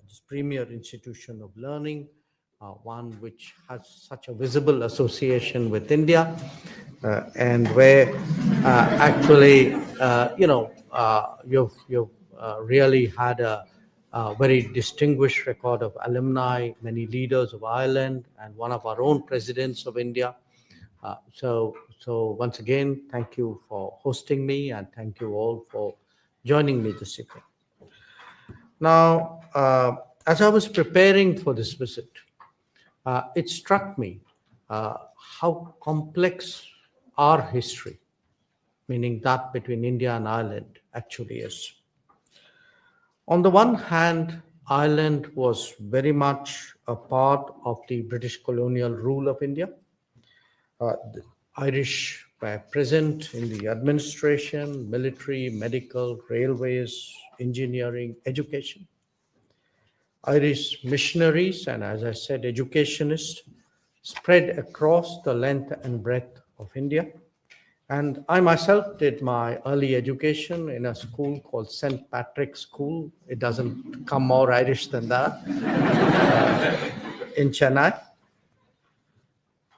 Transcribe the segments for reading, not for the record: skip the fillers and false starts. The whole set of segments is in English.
this premier institution of learning, one which has such a visible association with India, and where actually, you've really had a very distinguished record of alumni, many leaders of Ireland, and one of our own presidents of India. So once again, thank you for hosting me, and thank you all for joining me this evening. Now, as I was preparing for this visit, it struck me how complex our history, meaning that between India and Ireland, actually is. On the one hand, Ireland was very much a part of the British colonial rule of India. The Irish were present in the administration, military, medical, railways, engineering, education. Irish missionaries and, as I said, educationists spread across the length and breadth of India. And I myself did my early education in a school called St. Patrick's School. It doesn't come more Irish than that, in Chennai.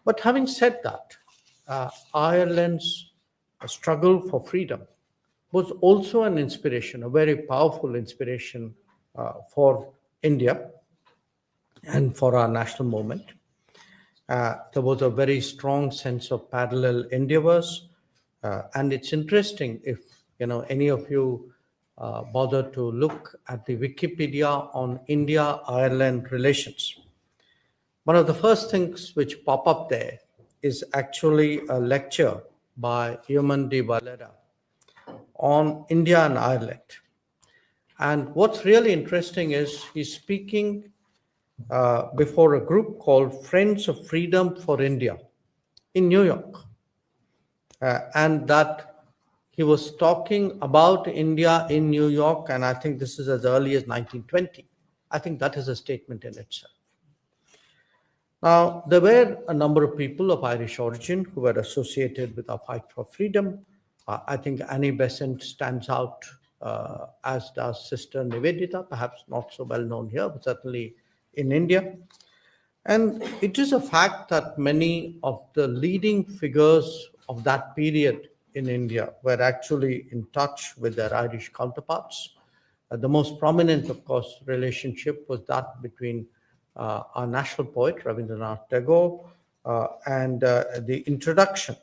But having said that, Ireland's struggle for freedom was also an inspiration, a very powerful inspiration for India and for our national movement. There was a very strong sense of parallel endeavors. And it's interesting if any of you bother to look at the Wikipedia on India-Ireland relations. One of the first things which pop up there is actually a lecture by Yeoman de Valera on India and Ireland. And what's really interesting is he's speaking before a group called Friends of Freedom for India in New York. And that he was talking about India in New York, and I think this is as early as 1920. I think that is a statement in itself. Now, there were a number of people of Irish origin who were associated with our fight for freedom. I think Annie Besant stands out, as does Sister Nivedita, perhaps not so well known here, but certainly in India. And it is a fact that many of the leading figures of that period in India were actually in touch with their Irish counterparts. The most prominent, of course, relationship was that between our national poet, Rabindranath Tagore, and the introduction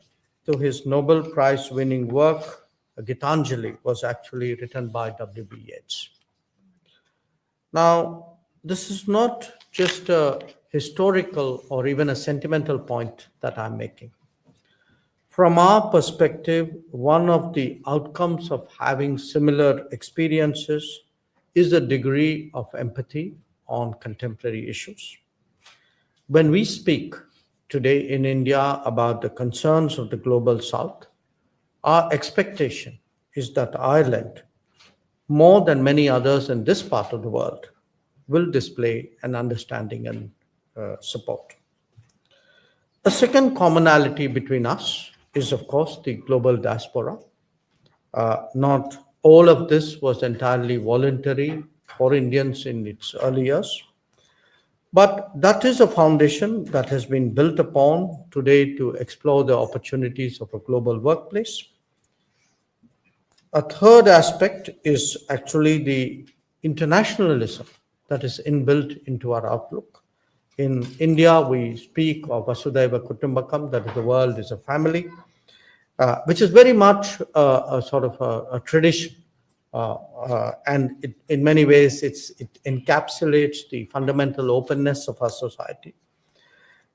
to his Nobel Prize winning work, Gitanjali, was actually written by W.B. Yeats. Now, this is not just a historical or even a sentimental point that I'm making. From our perspective, one of the outcomes of having similar experiences is a degree of empathy on contemporary issues. When we speak today in India about the concerns of the global South, our expectation is that Ireland, more than many others in this part of the world, will display an understanding and support. A second commonality between us is, of course, the global diaspora. Not all of this was entirely voluntary for Indians in its early years, but that is a foundation that has been built upon today to explore the opportunities of a global workplace. A third aspect is actually the internationalism that is inbuilt into our outlook. In India, we speak of Vasudhaiva Kutumbakam, that is, the world is a family, which is very much a sort of a tradition. And in many ways, it encapsulates the fundamental openness of our society.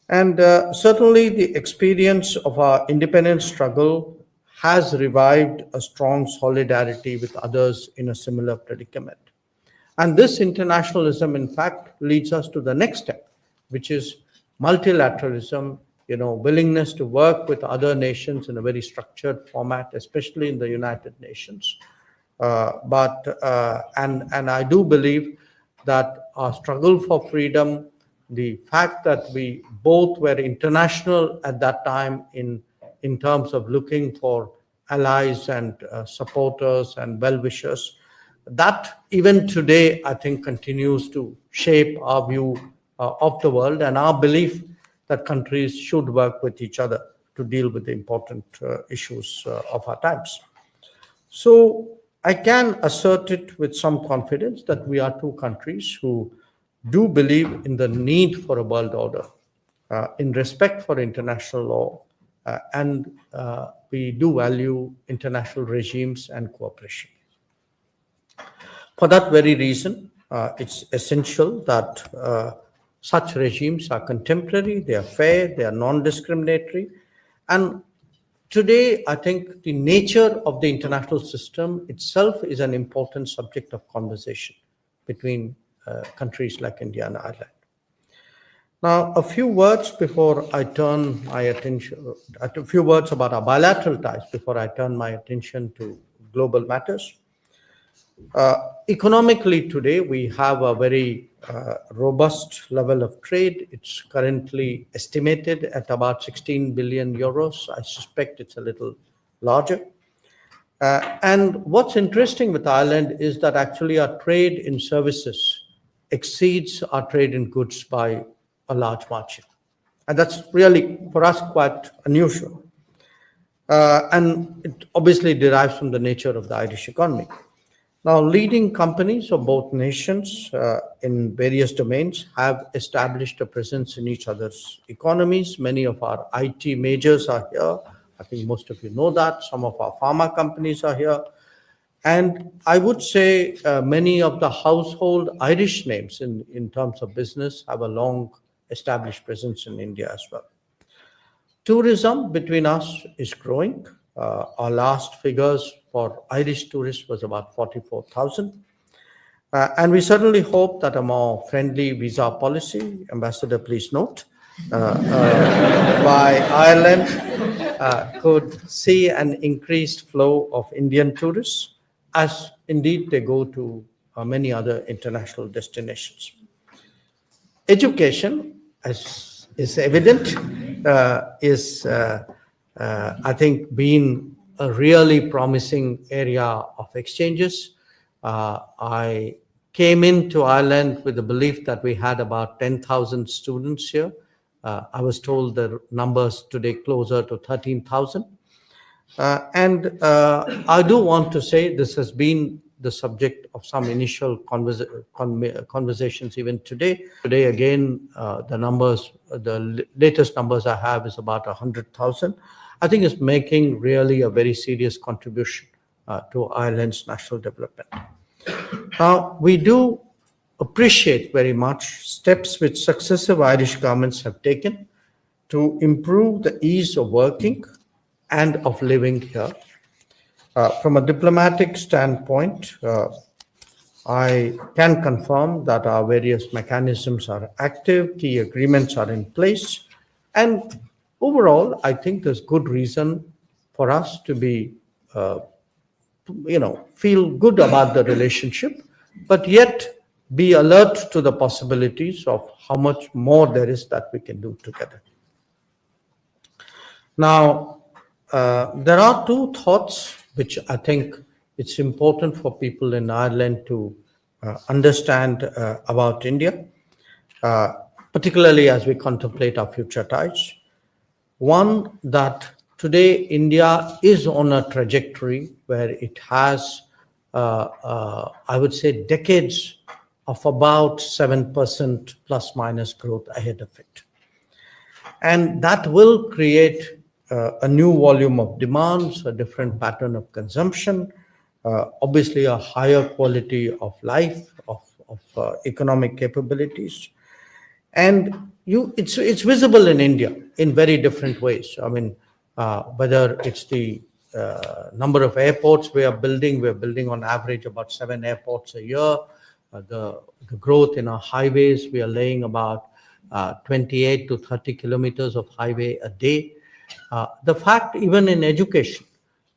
And certainly the experience of our independence struggle has revived a strong solidarity with others in a similar predicament. And this internationalism, in fact, leads us to the next step, which is multilateralism, willingness to work with other nations in a very structured format, especially in the United Nations. And I do believe that our struggle for freedom, the fact that we both were international at that time in terms of looking for allies and supporters and well-wishers, that even today, I think, continues to shape our view of the world and our belief that countries should work with each other to deal with the important issues of our times. So I can assert it with some confidence that we are two countries who do believe in the need for a world order, in respect for international law, and we do value international regimes and cooperation. For that very reason, it's essential that such regimes are contemporary, they are fair, they are non-discriminatory. And today, I think the nature of the international system itself is an important subject of conversation between countries like India and Ireland. Now, a few words before I turn my attention, a few words about our bilateral ties before I turn my attention to global matters. Economically today, we have a very robust level of trade. It's currently estimated at about 16 billion euros. I suspect it's a little larger. And what's interesting with Ireland is that actually our trade in services exceeds our trade in goods by a large margin. And that's really, for us, quite unusual. And it obviously derives from the nature of the Irish economy. Now, leading companies of both nations in various domains have established a presence in each other's economies. Many of our IT majors are here. I think most of you know that. Some of our pharma companies are here. And I would say many of the household Irish names in terms of business have a long established presence in India as well. Tourism between us is growing. Our last figures for Irish tourists was about 44,000. And we certainly hope that a more friendly visa policy, Ambassador, please note, by Ireland could see an increased flow of Indian tourists, as indeed they go to many other international destinations. Education, as is evident, is I think, been a really promising area of exchanges. I came into Ireland with the belief that we had about 10,000 students here. I was told the numbers today closer to 13,000. And I do want to say this has been the subject of some initial conversations even today. Today, again, the latest numbers I have is about 100,000. I think it's making really a very serious contribution to Ireland's national development. Now, we do appreciate very much steps which successive Irish governments have taken to improve the ease of working and of living here. From a diplomatic standpoint, I can confirm that our various mechanisms are active, key agreements are in place, and overall, I think there's good reason for us to be, feel good about the relationship, but yet be alert to the possibilities of how much more there is that we can do together. Now, there are two thoughts which I think it's important for people in Ireland to understand about India, particularly as we contemplate our future ties. One, that today India is on a trajectory where it has, I would say, decades of about 7% plus minus growth ahead of it. And that will create a new volume of demands, a different pattern of consumption, obviously a higher quality of life, of economic capabilities. And it's visible in India in very different ways. I mean, whether it's the number of airports we're building on average about 7 airports a year. The growth in our highways, we are laying about 28 to 30 kilometers of highway a day. The fact, even in education,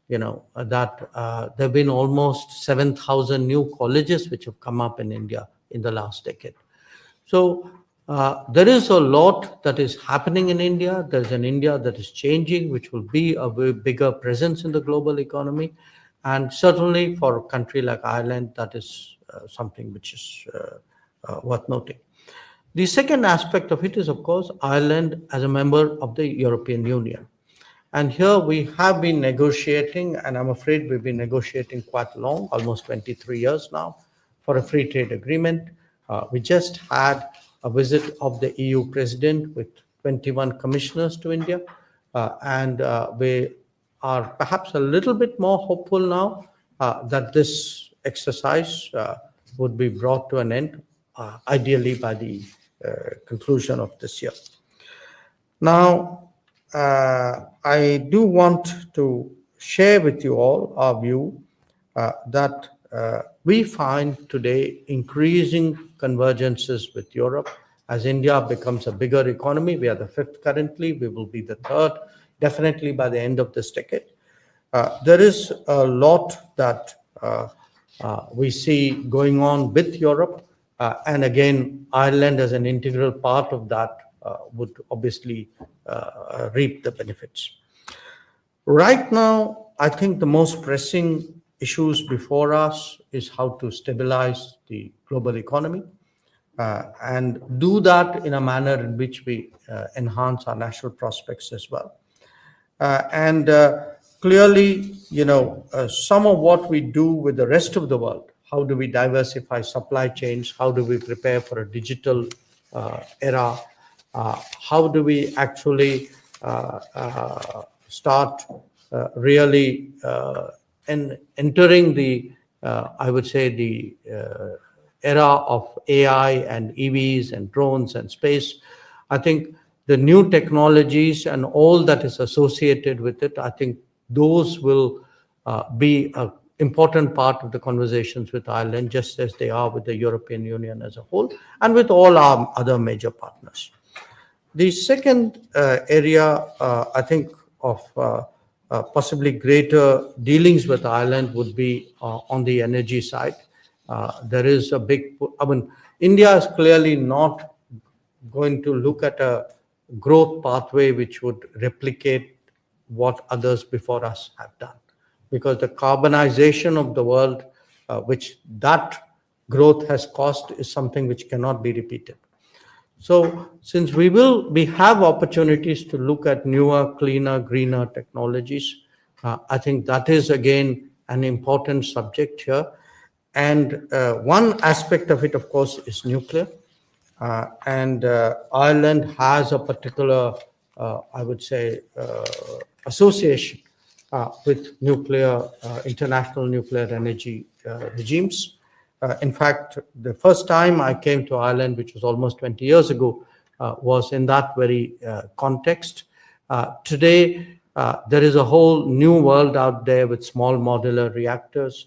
that there have been almost 7,000 new colleges which have come up in India in the last decade. So there is a lot that is happening in India. There's an India that is changing, which will be a very bigger presence in the global economy. And certainly for a country like Ireland, that is something which is worth noting. The second aspect of it is, of course, Ireland as a member of the European Union. And here we have been negotiating, and I'm afraid we've been negotiating quite long, almost 23 years now, for a free trade agreement. We just had a visit of the EU president with 21 commissioners to India, and we are perhaps a little bit more hopeful now that this exercise would be brought to an end, ideally by the conclusion of this year. Now, I do want to share with you all our view that we find today increasing convergences with Europe. As India becomes a bigger economy, we are the fifth currently, we will be the third, definitely by the end of this decade. There is a lot that we see going on with Europe, and again, Ireland as an integral part of that would obviously reap the benefits. Right now, I think the most pressing issues before us is how to stabilize the global economy and do that in a manner in which we enhance our national prospects as well. And clearly, some of what we do with the rest of the world, how do we diversify supply chains? How do we prepare for a digital era? How do we actually start really entering the, I would say, the era of AI and EVs and drones and space? I think the new technologies and all that is associated with it, I think those will be an important part of the conversations with Ireland, just as they are with the European Union as a whole and with all our other major partners. The second area, I think, of possibly greater dealings with Ireland would be on the energy side. There is a big, India is clearly not going to look at a growth pathway which would replicate what others before us have done, because the carbonization of the world, which that growth has cost, is something which cannot be repeated. So since we have opportunities to look at newer, cleaner, greener technologies, I think that is again an important subject here. And one aspect of it, of course, is nuclear. And Ireland has a particular, I would say, association with nuclear, international nuclear energy regimes. In fact, the first time I came to Ireland, which was almost 20 years ago, was in that very context. Today, there is a whole new world out there with small modular reactors.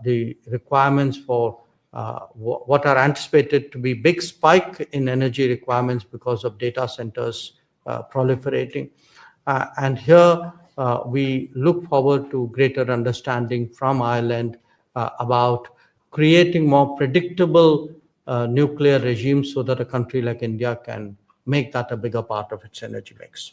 The requirements for what are anticipated to be big spike in energy requirements because of data centers proliferating. And here we look forward to greater understanding from Ireland about creating more predictable nuclear regimes so that a country like India can make that a bigger part of its energy mix.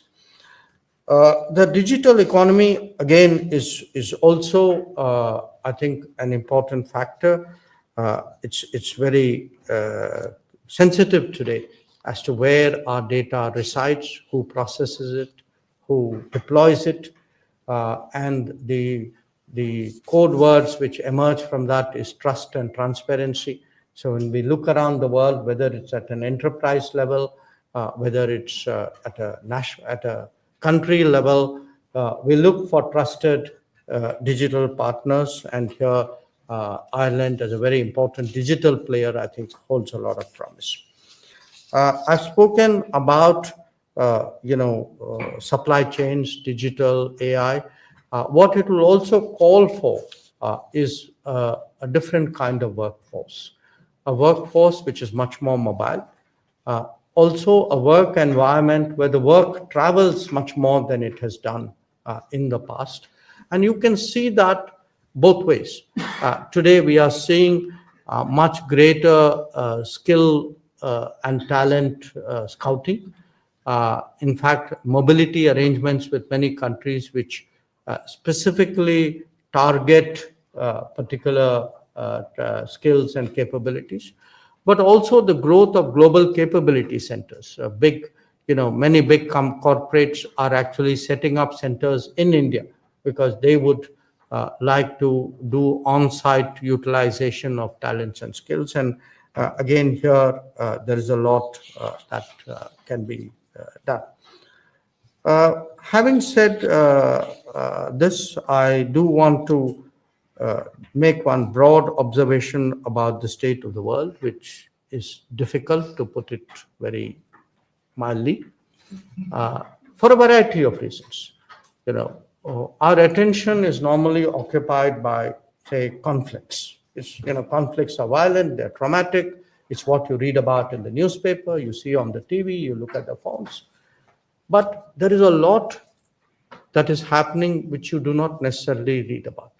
The digital economy, again, is also, I think, an important factor. It's very sensitive today as to where our data resides, who processes it, who deploys it, and the code words which emerge from that is trust and transparency. So when we look around the world, whether it's at an enterprise level, whether it's at a country level, we look for trusted digital partners, and here Ireland, as a very important digital player, I think holds a lot of promise. I've spoken about supply chains, digital, AI. What it will also call for is a different kind of workforce, a workforce which is much more mobile, also a work environment where the work travels much more than it has done in the past. And you can see that both ways. Today we are seeing much greater skill and talent scouting. In fact, mobility arrangements with many countries which specifically target particular skills and capabilities, but also the growth of global capability centers. Many big corporates are actually setting up centers in India because they would like to do on-site utilization of talents and skills. And again, here there is a lot that can be done. Having said this, I do want to make one broad observation about the state of the world, which is difficult, to put it very mildly, for a variety of reasons. Our attention is normally occupied by, say, conflicts. Conflicts are violent, they're traumatic. It's what you read about in the newspaper, you see on the TV, you look at the phones. But there is a lot that is happening which you do not necessarily read about.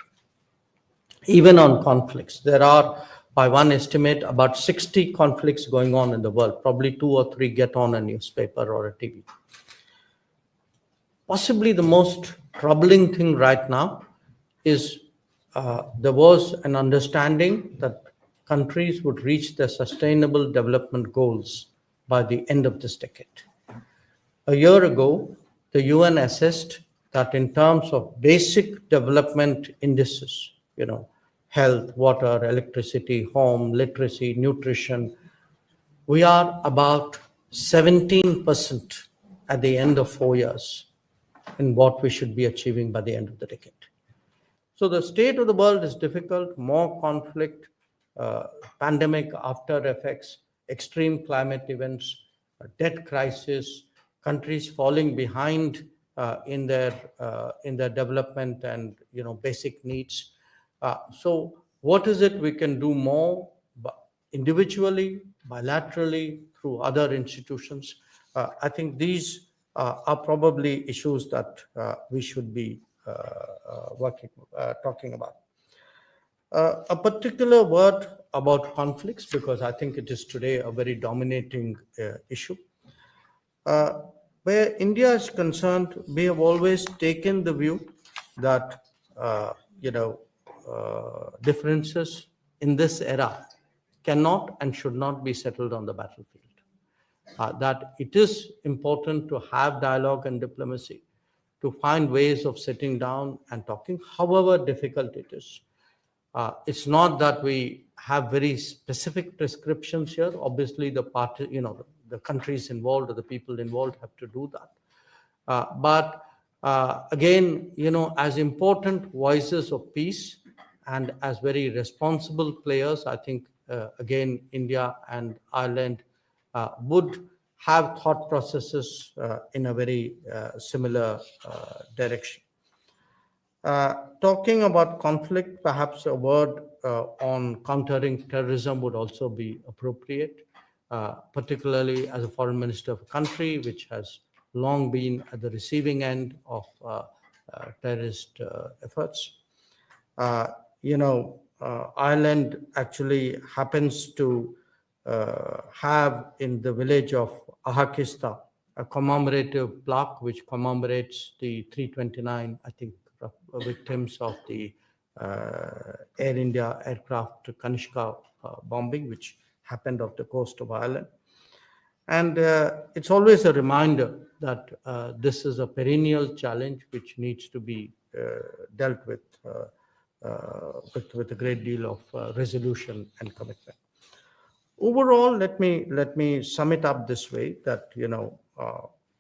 Even on conflicts, there are, by one estimate, about 60 conflicts going on in the world. Probably 2 or 3 get on a newspaper or a TV. Possibly the most troubling thing right now is there was an understanding that countries would reach their sustainable development goals by the end of this decade. A year ago, the UN assessed that in terms of basic development indices, health, water, electricity, home, literacy, nutrition, we are about 17% at the end of 4 years in what we should be achieving by the end of the decade. So the state of the world is difficult, more conflict, pandemic after effects, extreme climate events, debt crisis, countries falling behind in their development and basic needs. So what is it we can do more individually, bilaterally, through other institutions? I think these are probably issues that we should be talking about. A particular word about conflicts, because I think it is today a very dominating issue. Where India is concerned, we have always taken the view that differences in this era cannot and should not be settled on the battlefield. That it is important to have dialogue and diplomacy, to find ways of sitting down and talking, however difficult it is. It's not that we have very specific prescriptions here. Obviously, the countries involved or the people involved have to do that. But again, as important voices of peace and as very responsible players, I think, again, India and Ireland would have thought processes in a very similar direction. Talking about conflict, perhaps a word on countering terrorism would also be appropriate, particularly as a foreign minister of a country which has long been at the receiving end of terrorist efforts. Ireland actually happens to have in the village of Ahakista a commemorative plaque which commemorates the 329, I think, victims of the Air India aircraft Kanishka bombing, which happened off the coast of Ireland. And it's always a reminder that this is a perennial challenge which needs to be dealt with a great deal of resolution and commitment. Overall, let me sum it up this way: that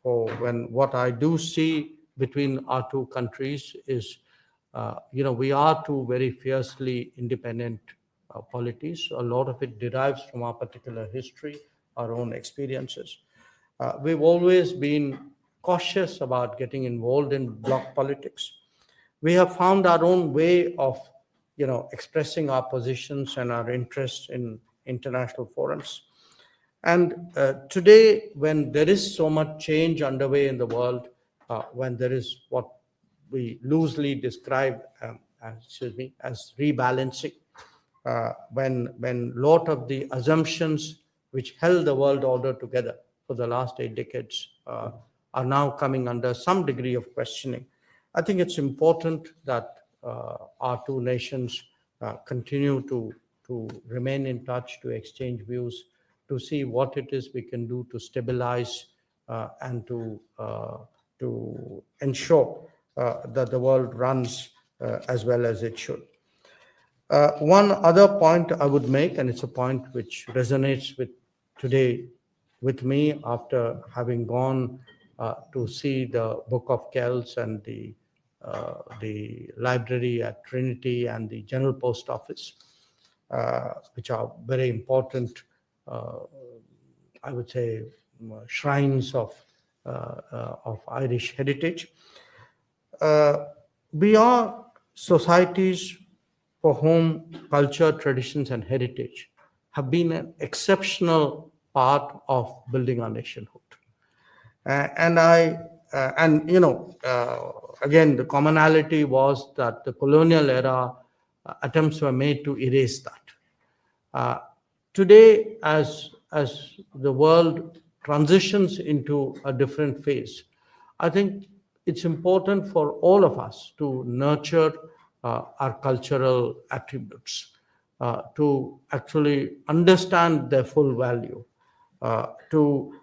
what I do see between our two countries is, we are two very fiercely independent polities. A lot of it derives from our particular history, our own experiences. We've always been cautious about getting involved in bloc politics. We have found our own way of, expressing our positions and our interests in international forums. And today, when there is so much change underway in the world, when there is what we loosely describe as rebalancing, when a lot of the assumptions which held the world order together for the last 8 decades are now coming under some degree of questioning, I think it's important that our two nations continue to remain in touch, to exchange views, to see what it is we can do to stabilize and to ensure that the world runs as well as it should. One other point I would make, and it's a point which resonates with today with me after having gone to see the Book of Kells and the library at Trinity and the General Post Office, which are very important, I would say, shrines of Irish heritage. We are societies for whom culture, traditions, and heritage have been an exceptional part of building our nationhood. Again, the commonality was that the colonial era attempts were made to erase that. Today, as the world transitions into a different phase, I think it's important for all of us to nurture our cultural attributes, to actually understand their full value, to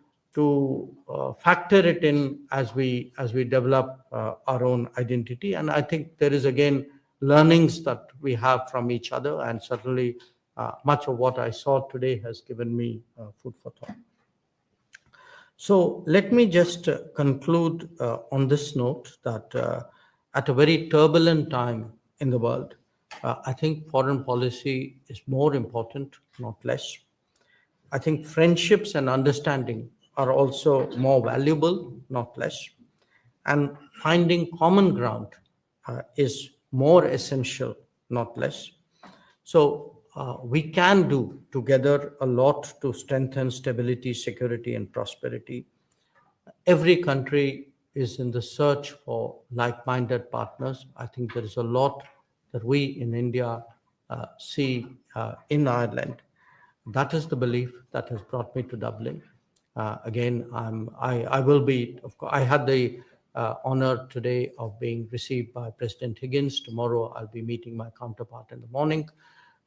factor it in as we develop our own identity. And I think there is again learnings that we have from each other, and certainly much of what I saw today has given me food for thought. So let me just conclude on this note that at a very turbulent time in the world, I think foreign policy is more important, not less. I think friendships and understanding are also more valuable, not less. And finding common ground is more essential, not less. So we can do together a lot to strengthen stability, security, and prosperity. Every country is in the search for like-minded partners. I think there is a lot that we in India see in Ireland. That is the belief that has brought me to Dublin. Again, I will be, of course, I had the honor today of being received by President Higgins. Tomorrow I'll be meeting my counterpart in the morning.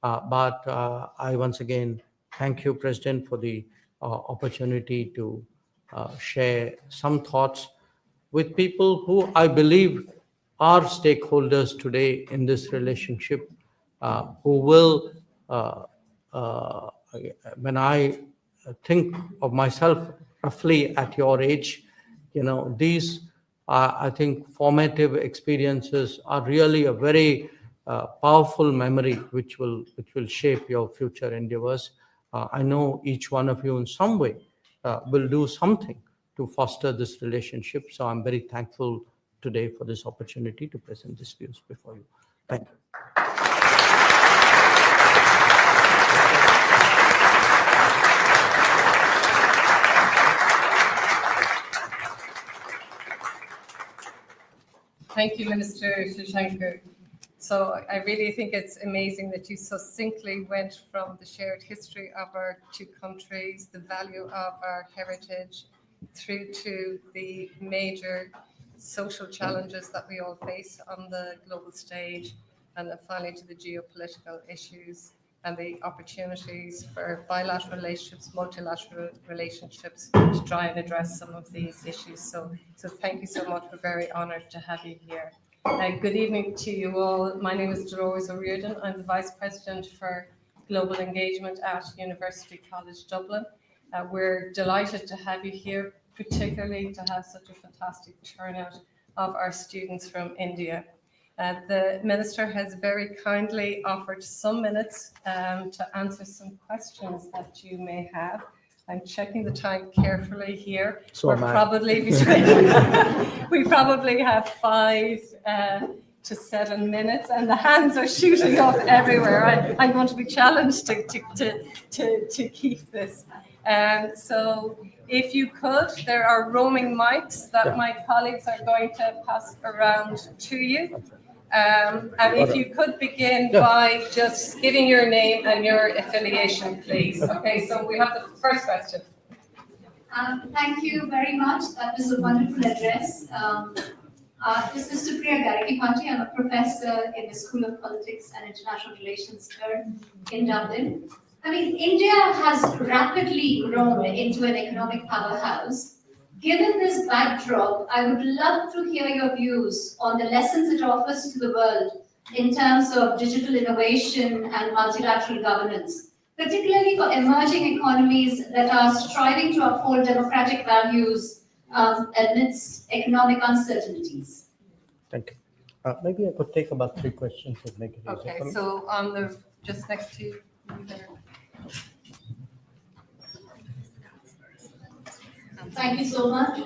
But I once again thank you, President, for the opportunity to share some thoughts with people who I believe are stakeholders today in this relationship, who will, when I think of myself roughly at your age, these I think formative experiences are really a very powerful memory which will shape your future endeavors. I know each one of you in some way will do something to foster this relationship. So I'm very thankful today for this opportunity to present these views before you. Thank you. Thank you, Minister Jaishankar. So I really think it's amazing that you succinctly went from the shared history of our two countries, the value of our heritage, through to the major social challenges that we all face on the global stage, and then finally to the geopolitical issues and the opportunities for bilateral relationships, multilateral relationships to try and address some of these issues. So thank you so much. We're very honoured to have you here. Good evening to you all. My name is Dolores O'Riordan. I'm the Vice President for Global Engagement at University College Dublin. We're delighted to have you here, particularly to have such a fantastic turnout of our students from India. The Minister has very kindly offered some minutes to answer some questions that you may have. I'm checking the time carefully here. So we probably have 5 to 7 minutes, and the hands are shooting up everywhere. I'm going to be challenged to keep this. So if you could, there are roaming mics that my colleagues are going to pass around to you. And if you could begin by just giving your name and your affiliation, please. Okay, so we have the first question. Thank you very much. That was a wonderful address. This is Supriya Garagi. I'm a professor in the School of Politics and International Relations here in Dublin. I mean, India has rapidly grown into an economic powerhouse. Given this backdrop, I would love to hear your views on the lessons it offers to the world in terms of digital innovation and multilateral governance, particularly for emerging economies that are striving to uphold democratic values amidst economic uncertainties. Thank you. Maybe I could take about 3 questions to make it easier Okay, for me. so on the, just next to you there. Thank you so much.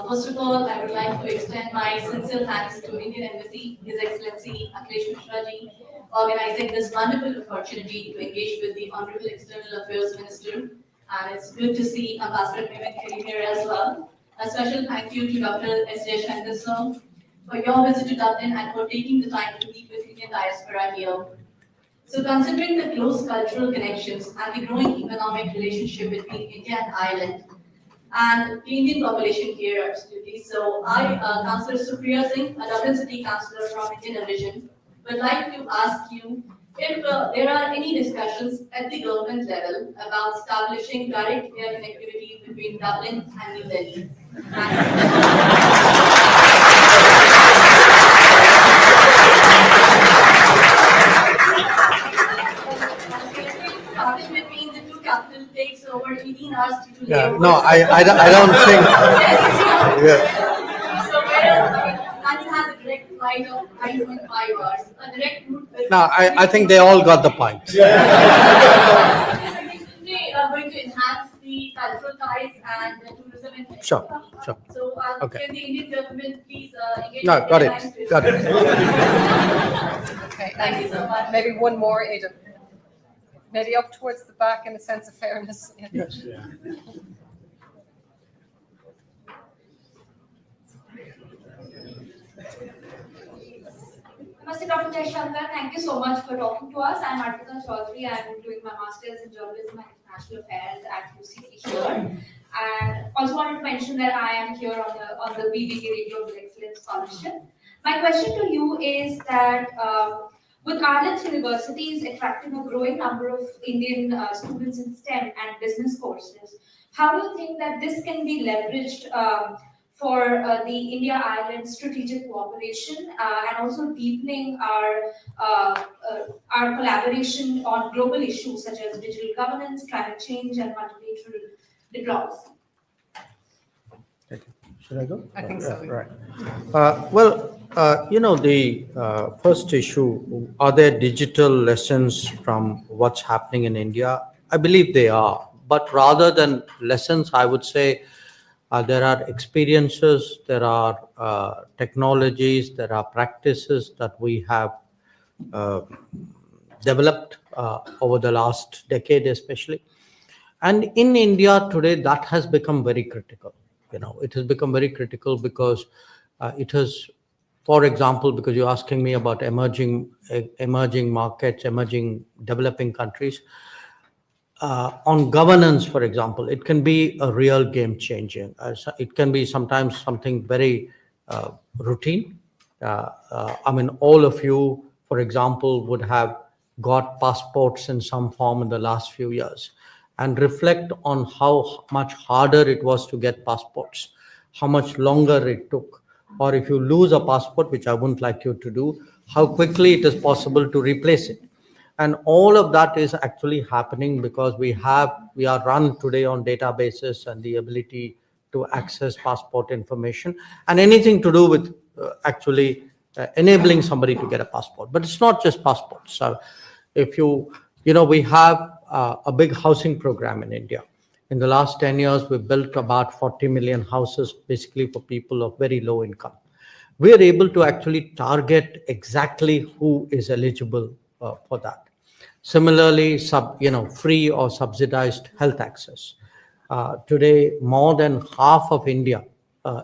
First of all, I would like to extend my sincere thanks to Indian Embassy, His Excellency Akhilesh Mishra ji, organizing this wonderful opportunity to engage with the Honorable External Affairs Minister. And it's good to see Ambassador Mehmet here as well. A special thank you to Dr. S. Jaishankar sir for your visit to Dublin and for taking the time to meet with Indian diaspora here. So considering the close cultural connections and the growing economic relationship between India and Ireland, and the Indian population here, absolutely. So I, Councillor Supriya Singh, a Dublin City Councillor from Indian origin, would like to ask you if there are any discussions at the government level about establishing direct air connectivity between Dublin and New Delhi. Between the two capital takes over 18 hours to Yeah, no, I don't think. Yeah. So whereas London has a direct flight of 9.5 hours, a direct route with. No, I think they all got the point. This is going to enhance the cultural ties and the tourism in Sure, sure. So Okay. can the Indian government please engage No, with got the it, airlines to- got it. Okay, Thank you so much. maybe one more, Aidan. Maybe up towards the back in a sense of fairness. Yeah. Yes. Namaste, Dr. Jaishankar. Thank you so much for talking to us. I'm Arpita Chaudhary. I'm doing my master's in journalism and international affairs at UCD here. And also wanted to mention that I am here on the BBK Radio of Excellence Scholarship. My question to you is that with Ireland's universities attracting a growing number of Indian students in STEM and business courses, how do you think that this can be leveraged for the India-Ireland strategic cooperation and also deepening our collaboration on global issues such as digital governance, climate change, and multilateral diplomacy? Thank you. Should I go? I think so. Right. The first issue, are there digital lessons from what's happening in India? I believe they are. But rather than lessons, I would say there are experiences, there are technologies, there are practices that we have developed over the last decade, especially. And in India today, that has become very critical. It has become very critical because it has, for example, because you're asking me about emerging markets, emerging developing countries. On governance, for example, it can be a real game changer. It can be sometimes something very routine. I mean, all of you, for example, would have got passports in some form in the last few years, and reflect on how much harder it was to get passports, how much longer it took, or if you lose a passport, which I wouldn't like you to do, how quickly it is possible to replace it. And all of that is actually happening because we are run today on databases and the ability to access passport information and anything to do with actually enabling somebody to get a passport. But it's not just passports. So if we have a big housing program in India. In the last 10 years, we've built about 40 million houses, basically for people of very low income. We are able to actually target exactly who is eligible for that. Similarly, free or subsidized health access. Today, more than half of India,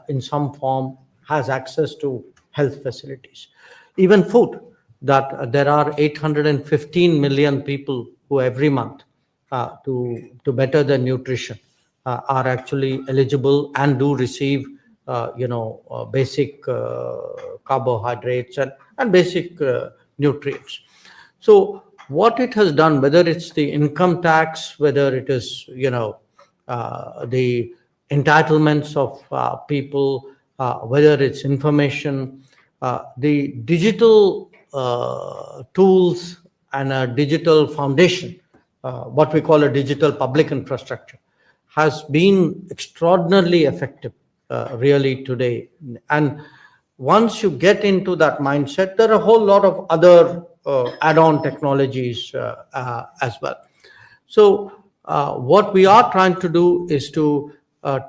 in some form, has access to health facilities. Even food, that there are 815 million people who every month, to better their nutrition, are actually eligible and do receive basic carbohydrates and basic nutrients. So what it has done, whether it's the income tax, whether it is, the entitlements of people, whether it's information, the digital tools and a digital foundation, what we call a digital public infrastructure, has been extraordinarily effective, really today. And once you get into that mindset, there are a whole lot of other add-on technologies as well. So what we are trying to do is to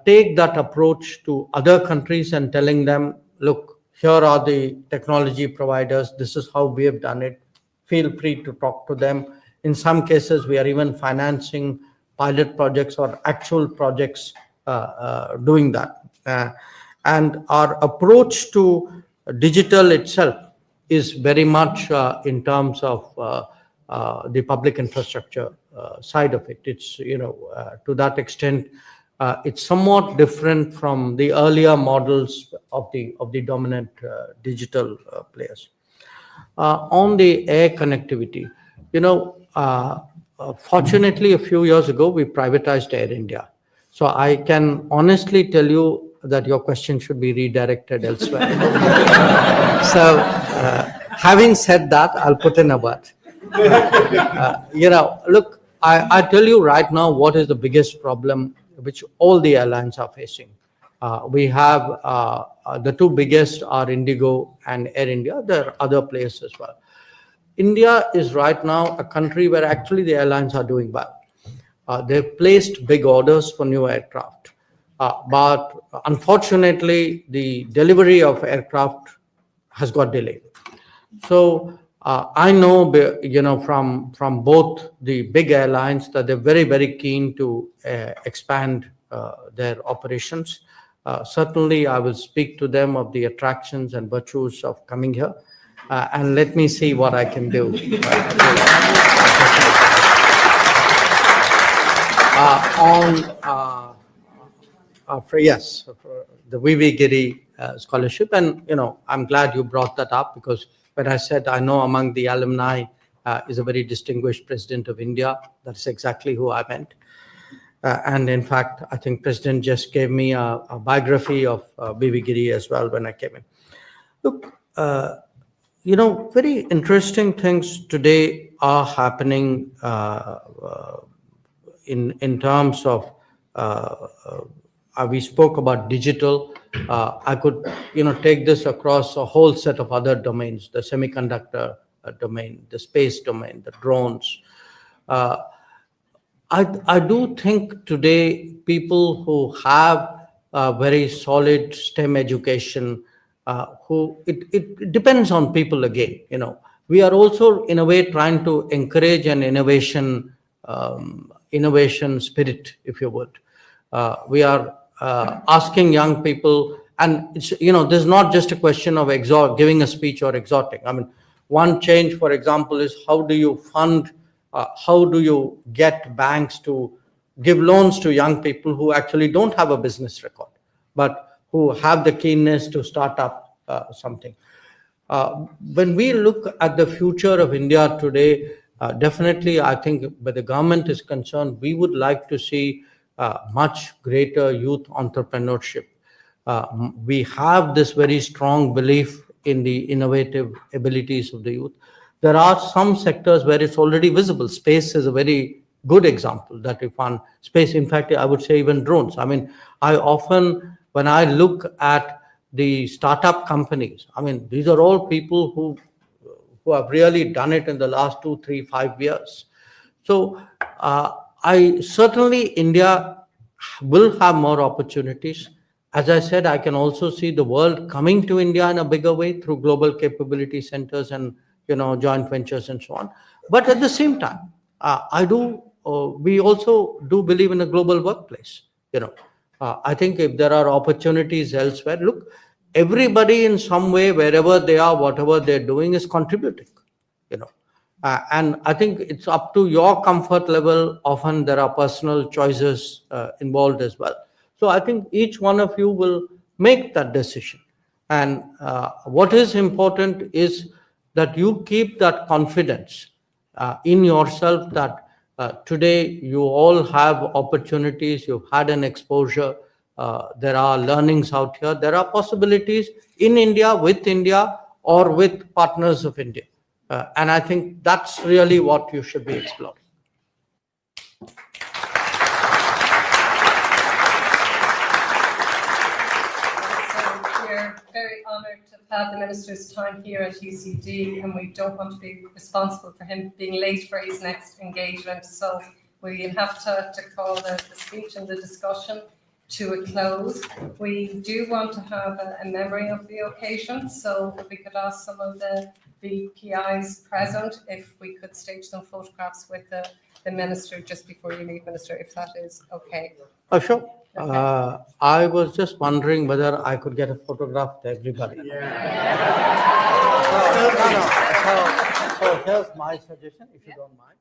take that approach to other countries and telling them, look, here are the technology providers. This is how we have done it. Feel free to talk to them. In some cases, we are even financing pilot projects or actual projects doing that. And our approach to digital itself is very much in terms of the public infrastructure side of it. It's, to that extent, it's somewhat different from the earlier models of the dominant digital players. On the air connectivity, fortunately, a few years ago, we privatized Air India. So I can honestly tell you that your question should be redirected elsewhere. So, having said that, I'll put in a word. Look, I tell you right now what is the biggest problem which all the airlines are facing. We have the two biggest are Indigo and Air India. There are other players as well. India is right now a country where actually the airlines are doing well. They've placed big orders for new aircraft. But unfortunately, the delivery of aircraft has got delayed. So I know, from both the big airlines that they're very, very keen to expand their operations. Certainly, I will speak to them of the attractions and virtues of coming here, and let me see what I can do. For the VV Giri scholarship, and I'm glad you brought that up, because when I said I know among the alumni is a very distinguished president of India, that's exactly who I meant. And in fact, I think President just gave me a biography of VV Giri as well when I came in. Look, very interesting things today are happening in terms of. We spoke about digital. I could, take this across a whole set of other domains: the semiconductor domain, the space domain, the drones. I do think today people who have a very solid STEM education, who it depends on people again. We are also in a way trying to encourage an innovation spirit, if you would. We are asking young people, and it's, there's not just a question of giving a speech or exhorting. I mean, one change, for example, is how do you fund, how do you get banks to give loans to young people who actually don't have a business record, but who have the keenness to start up something. When we look at the future of India today, definitely, I think where the government is concerned, we would like to see much greater youth entrepreneurship. We have this very strong belief in the innovative abilities of the youth. There are some sectors where it's already visible. Space is a very good example that we found. Space, in fact, I would say even drones. I mean, I often, when I look at the startup companies, I mean, these are all people who have really done it in the last 2, 3, 5 years. So I certainly, India will have more opportunities. As I said, I can also see the world coming to India in a bigger way through global capability centers and joint ventures and so on. But at the same time, we also do believe in a global workplace. I think if there are opportunities elsewhere, look, everybody in some way, wherever they are, whatever they're doing is contributing. And I think it's up to your comfort level. Often there are personal choices involved as well. So I think each one of you will make that decision. And what is important is that you keep that confidence in yourself that today you all have opportunities, you've had an exposure, there are learnings out here, there are possibilities in India, with India, or with partners of India. And I think that's really what you should be exploring. So we're very honoured to have the Minister's time here at UCD, and we don't want to be responsible for him being late for his next engagement. So we have to call the speech and the discussion to a close. We do want to have a memory of the occasion, so if we could ask some of the VPIs present if we could stage some photographs with the Minister just before you leave, Minister, if that is okay. Oh, sure. I was just wondering whether I could get a photograph to everybody. So here's my suggestion, if you don't mind.